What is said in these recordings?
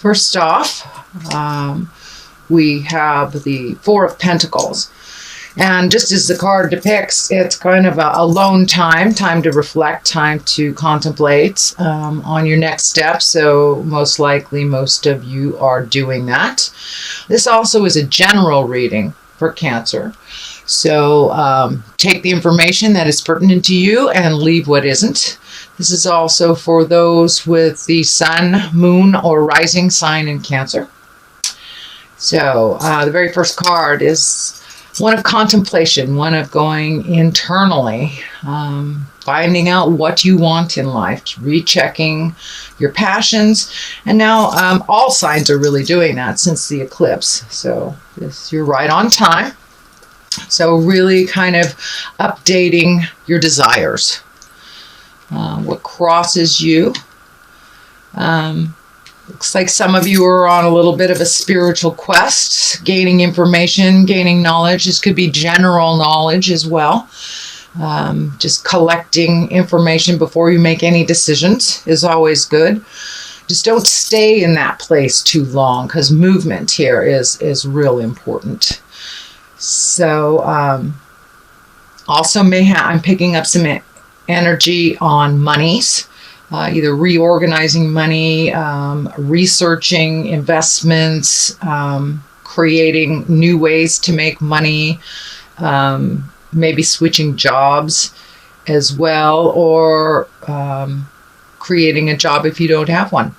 first off, we have the Four of Pentacles. And just as the card depicts, it's kind of a alone time to reflect, time to contemplate on your next step. So most likely, most of you are doing that. This also is a general reading for Cancer. So take the information that is pertinent to you and leave what isn't. This is also for those with the sun, moon, or rising sign in Cancer. So the very first card is one of contemplation, one of going internally, finding out what you want in life, rechecking your passions. And now all signs are really doing that since the eclipse. So you're right on time. So really kind of updating your desires. What crosses you. Looks like some of you are on a little bit of a spiritual quest, gaining information, gaining knowledge. This could be general knowledge as well. Just collecting information before you make any decisions is always good. Just don't stay in that place too long, because movement here is real important. So also I'm picking up some energy on monies. Either reorganizing money, researching investments, creating new ways to make money, maybe switching jobs as well, or creating a job if you don't have one.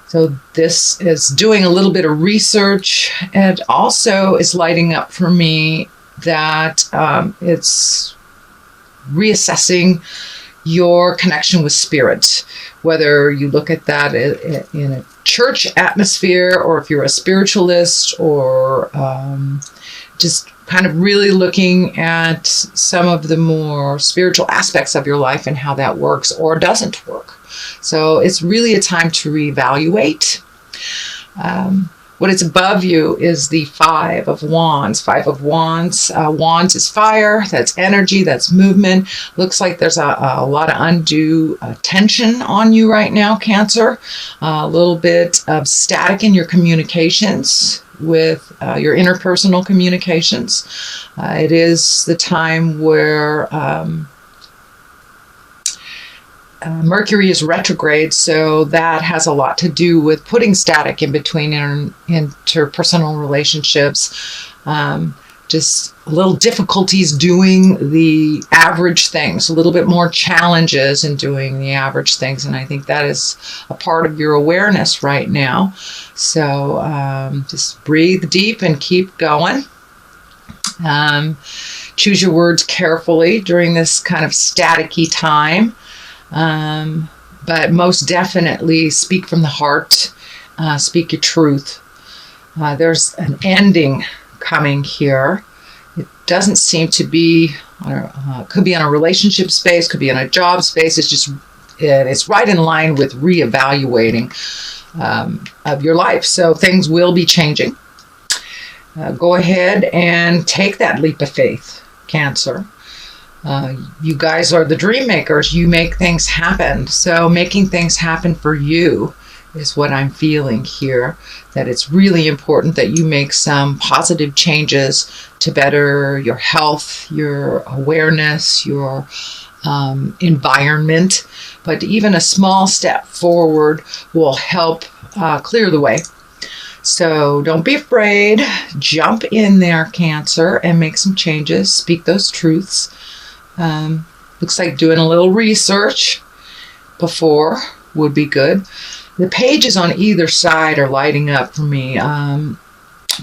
So this is doing a little bit of research, and also is lighting up for me that it's reassessing your connection with spirit, whether you look at that in a church atmosphere, or if you're a spiritualist, or just kind of really looking at some of the more spiritual aspects of your life and how that works or doesn't work. So it's really a time to reevaluate. What is above you is the Five of Wands. Five of Wands. Wands is fire. That's energy. That's movement. Looks like there's a lot of undue tension on you right now, Cancer. A little bit of static in your communications with your interpersonal communications. It is the time where Mercury is retrograde, so that has a lot to do with putting static in between interpersonal relationships. Just a little difficulties doing the average things, a little bit more challenges in doing the average things. And I think that is a part of your awareness right now. So just breathe deep and keep going. Choose your words carefully during this kind of staticky time. But most definitely speak from the heart, speak your truth. There's an ending coming here. It doesn't seem to be, could be on a relationship space, could be on a job space. It's right in line with reevaluating of your life. So things will be changing. Go ahead and take that leap of faith, Cancer. You guys are the dream makers. You make things happen. So making things happen for you is what I'm feeling here, that it's really important that you make some positive changes to better your health, your awareness, your environment. But even a small step forward will help clear the way. So don't be afraid. Jump in there, Cancer, and make some changes. Speak those truths. Looks like doing a little research before would be good. The pages on either side are lighting up for me.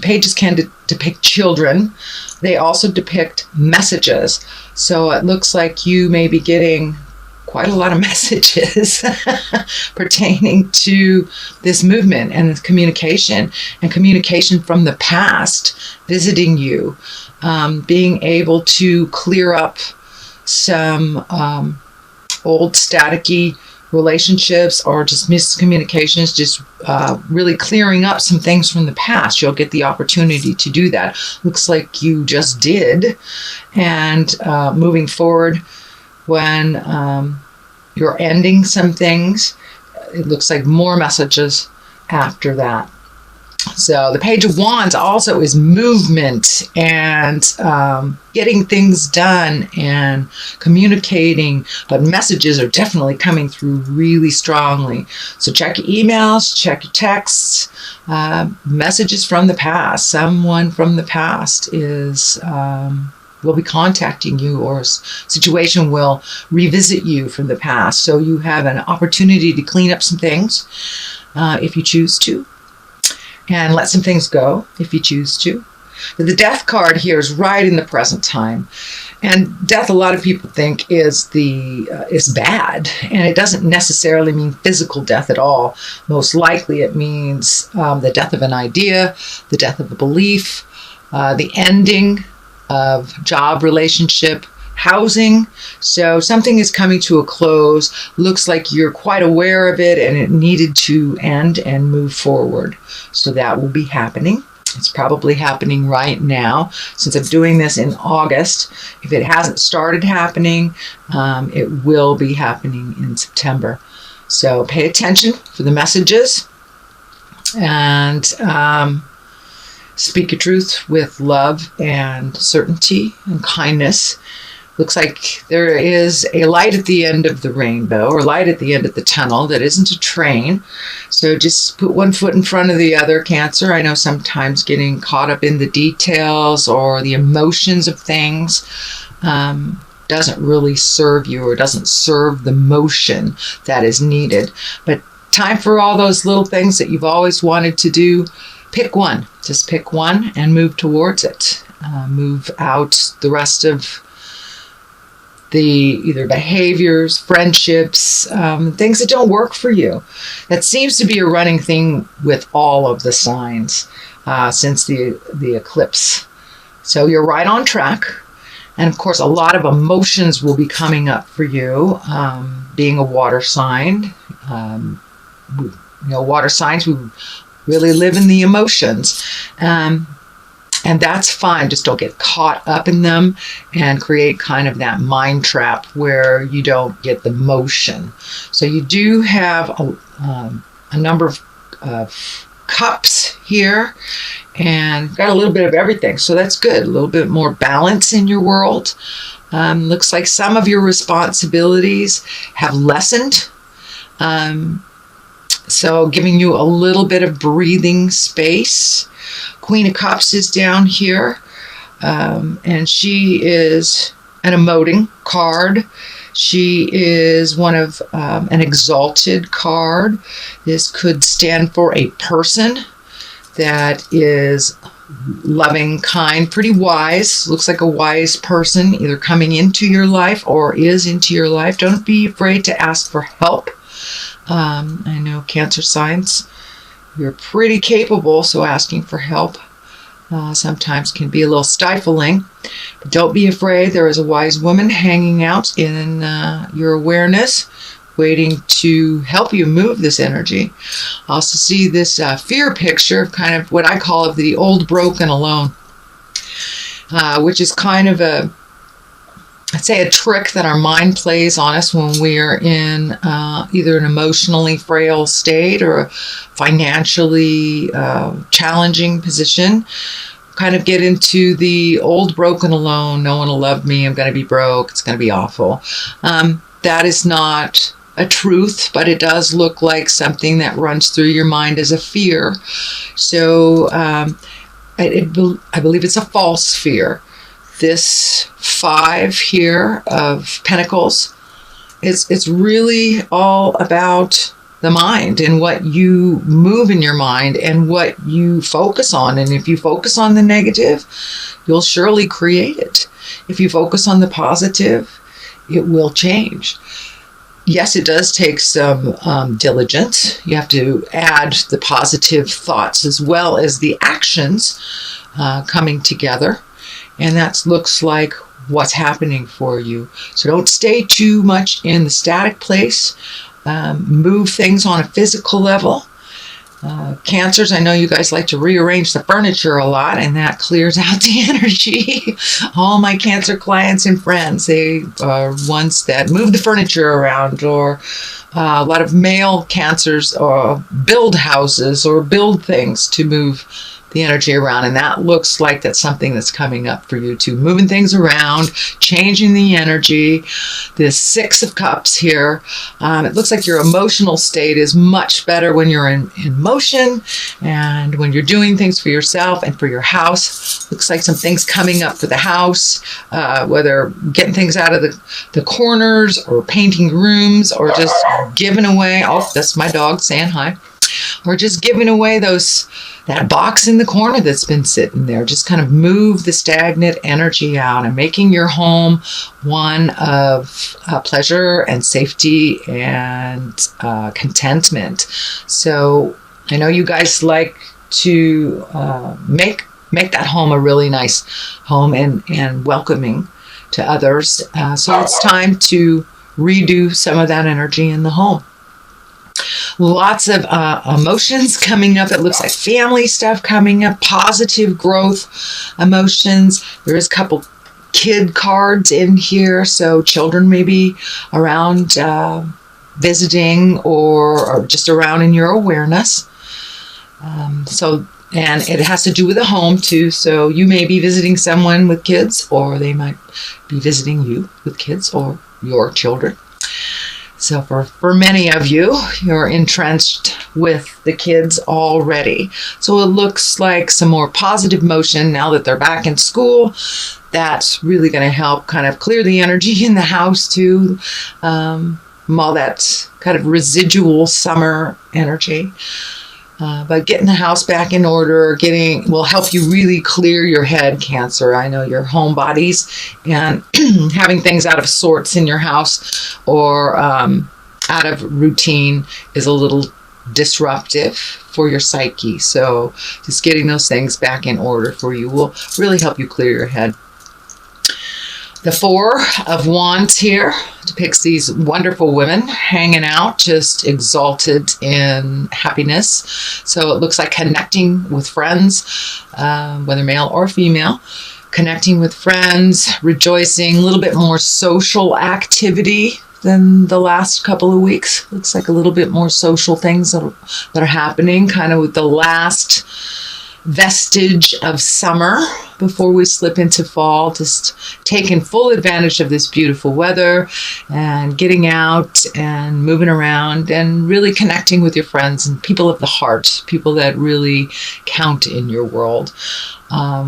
Pages can depict children. They also depict messages. So it looks like you may be getting quite a lot of messages pertaining to this movement and this communication from the past visiting you, being able to clear up some old staticky relationships or just miscommunications, just really clearing up some things from the past. You'll get the opportunity to do that. Looks like you just did. And moving forward, when you're ending some things, it looks like more messages after that. So the Page of Wands also is movement and getting things done and communicating, but messages are definitely coming through really strongly. So check your emails, check your texts, messages from the past. Someone from the past will be contacting you, or a situation will revisit you from the past. So you have an opportunity to clean up some things if you choose to, and let some things go if you choose to. But the Death card here is right in the present time. And death, a lot of people think is bad, and it doesn't necessarily mean physical death at all. Most likely it means the death of an idea, the death of a belief, the ending of job, relationship, housing. So something is coming to a close. Looks like you're quite aware of it and it needed to end and move forward. So that will be happening. It's probably happening right now. Since I'm doing this in August, if it hasn't started happening, it will be happening in September. So pay attention for the messages and speak your truth with love and certainty and kindness. Looks like there is a light at the end of the rainbow, or light at the end of the tunnel that isn't a train. So just put one foot in front of the other, Cancer. I know sometimes getting caught up in the details or the emotions of things doesn't really serve you, or doesn't serve the motion that is needed. But time for all those little things that you've always wanted to do. Pick one. Just pick one and move towards it. Move out the rest of the either behaviors, friendships, things that don't work for you. That seems to be a running thing with all of the signs since the eclipse. So you're right on track. And of course, a lot of emotions will be coming up for you, being a water sign. Water signs, we really live in the emotions. And that's fine. Just don't get caught up in them and create kind of that mind trap where you don't get the motion. So you do have a number of cups here, and got a little bit of everything. So that's good. A little bit more balance in your world. Looks like some of your responsibilities have lessened. So giving you a little bit of breathing space. Queen of Cups is down here, and she is an emoting card. She is one of an exalted card. This could stand for a person that is loving, kind, pretty wise. Looks like a wise person either coming into your life or is into your life. Don't be afraid to ask for help. I know Cancer signs, you're pretty capable, so asking for help sometimes can be a little stifling. But don't be afraid. There is a wise woman hanging out in your awareness, waiting to help you move this energy. I also see this fear picture, kind of what I call the old, broken, alone, which is kind of I'd say a trick that our mind plays on us when we are in either an emotionally frail state or a financially challenging position. Kind of get into the old, broken, alone. No one will love me. I'm going to be broke. It's going to be awful. That is not a truth, but it does look like something that runs through your mind as a fear. So I believe it's a false fear. This 5 here of Pentacles, it's really all about the mind and what you move in your mind and what you focus on. And if you focus on the negative, you'll surely create it. If you focus on the positive, it will change. Yes, it does take some diligence. You have to add the positive thoughts as well as the actions coming together. And that looks like what's happening for you. So don't stay too much in the static place. Move things on a physical level. Cancers, I know you guys like to rearrange the furniture a lot, and that clears out the energy. All my Cancer clients and friends, they are ones that move the furniture around, or a lot of male Cancers build houses or build things to move the energy around, and that looks like that's something that's coming up for you too. Moving things around, changing the energy. This Six of Cups here, it looks like your emotional state is much better when you're in motion and when you're doing things for yourself and for your house. Looks like some things coming up for the house, whether getting things out of the corners or painting rooms or just giving away. Oh, that's my dog saying hi. Or just giving away that box in the corner that's been sitting there. Just kind of move the stagnant energy out and making your home one of pleasure and safety and contentment. So I know you guys like to make that home a really nice home and welcoming to others. So it's time to redo some of that energy in the home. Lots of emotions coming up. It looks like family stuff coming up, positive growth emotions. There is a couple kid cards in here, so children may be around visiting or just around in your awareness. And it has to do with the home too, so you may be visiting someone with kids, or they might be visiting you with kids or your children. So for many of you, you're entrenched with the kids already. So it looks like some more positive motion now that they're back in school. That's really going to help kind of clear the energy in the house too. All that kind of residual summer energy. But getting the house back in order, will help you really clear your head, Cancer. I know your homebodies, and having things out of sorts in your house or out of routine is a little disruptive for your psyche. So just getting those things back in order for you will really help you clear your head. The Four of Wands here depicts these wonderful women hanging out, just exalted in happiness. So it looks like connecting with friends, whether male or female, connecting with friends, rejoicing, a little bit more social activity than the last couple of weeks. Looks like a little bit more social things that are happening, kind of with the last vestige of summer before we slip into fall, just taking full advantage of this beautiful weather and getting out and moving around and really connecting with your friends and people of the heart, people that really count in your world.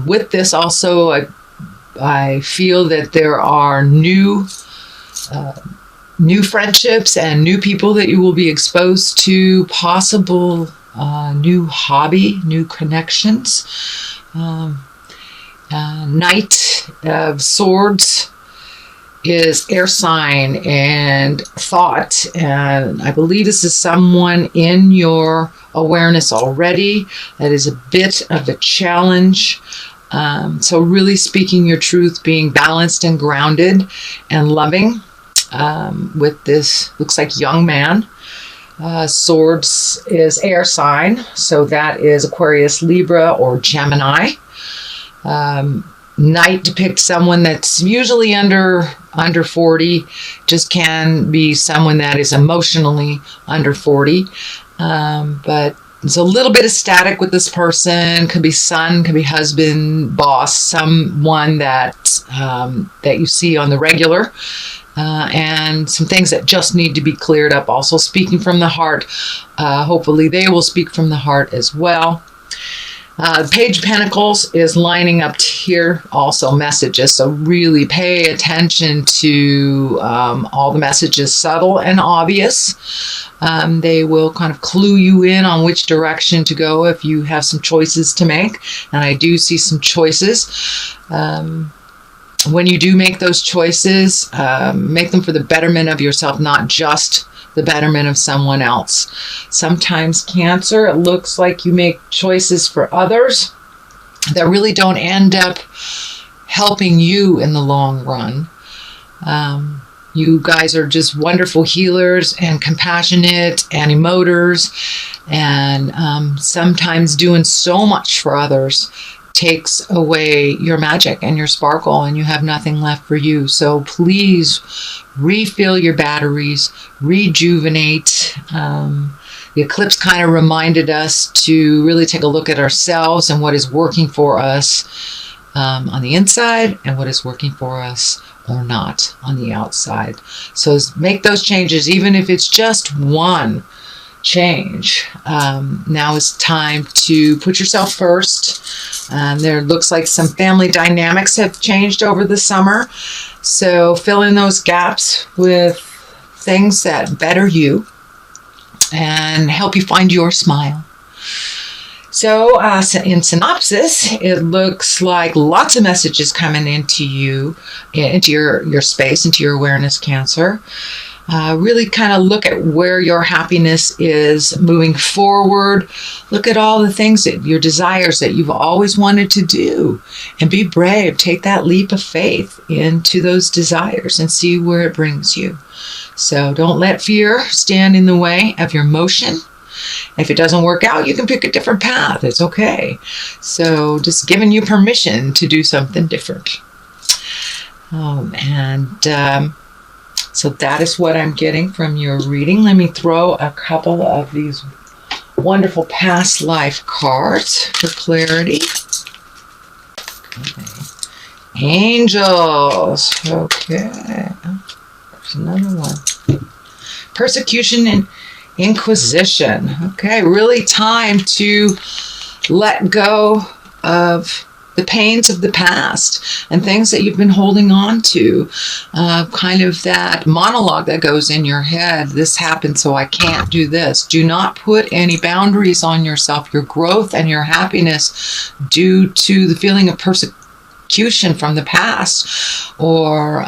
With this also, I feel that there are new friendships and new people that you will be exposed to, possible new hobby, new connections. Knight of Swords is air sign and thought, and I believe this is someone in your awareness already. That is a bit of a challenge. So really speaking your truth, being balanced and grounded and loving. With this, looks like young man. Swords is air sign, so that is Aquarius, Libra, or Gemini. Knight depicts someone that's usually under 40, just can be someone that is emotionally under 40. But there's a little bit of static with this person. Could be son, could be husband, boss, someone that you see on the regular. And some things that just need to be cleared up. Also speaking from the heart. Hopefully they will speak from the heart as well. The Page of Pentacles is lining up here, also messages. So really pay attention to all the messages, subtle and obvious. They will kind of clue you in on which direction to go if you have some choices to make. And I do see some choices. When you do make those choices, make them for the betterment of yourself, not just the betterment of someone else. Sometimes, Cancer, it looks like you make choices for others that really don't end up helping you in the long run. You guys are just wonderful healers and compassionate and emoters, and sometimes doing so much for others takes away your magic and your sparkle, and you have nothing left for you. So please refill your batteries, rejuvenate. The eclipse kind of reminded us to really take a look at ourselves and what is working for us on the inside and what is working for us or not on the outside. So make those changes, even if it's just one change. Now is time to put yourself first. There looks like some family dynamics have changed over the summer. So fill in those gaps with things that better you and help you find your smile. So in synopsis, it looks like lots of messages coming into you, into your space, into your awareness, Cancer. Really kind of look at where your happiness is moving forward. Look at all the things that your desires that you've always wanted to do, and be brave. Take that leap of faith into those desires and see where it brings you. So don't let fear stand in the way of your motion. If it doesn't work out, you can pick a different path. It's okay. So just giving you permission to do something different. So that is what I'm getting from your reading. Let me throw a couple of these wonderful past life cards for clarity. Okay. Angels. Okay. There's another one. Persecution and Inquisition. Okay, really time to let go of the pains of the past and things that you've been holding on to. Kind of that monologue that goes in your head. This happened, so I can't do this. Do not put any boundaries on yourself. Your growth and your happiness due to the feeling of persecution from the past, or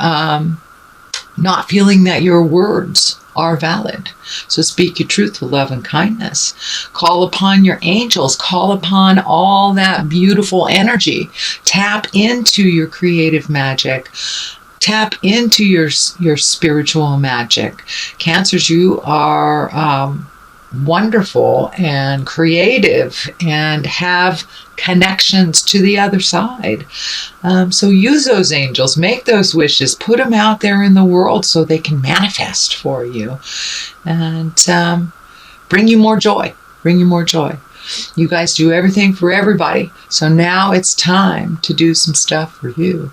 not feeling that your words are valid. So speak your truth with love and kindness. Call upon your angels. Call upon all that beautiful energy. Tap into your creative magic. Tap into your spiritual magic. Cancers, you are wonderful and creative and have connections to the other side. So use those angels, make those wishes, put them out there in the world so they can manifest for you and bring you more joy. Bring you more joy. You guys do everything for everybody. So now it's time to do some stuff for you.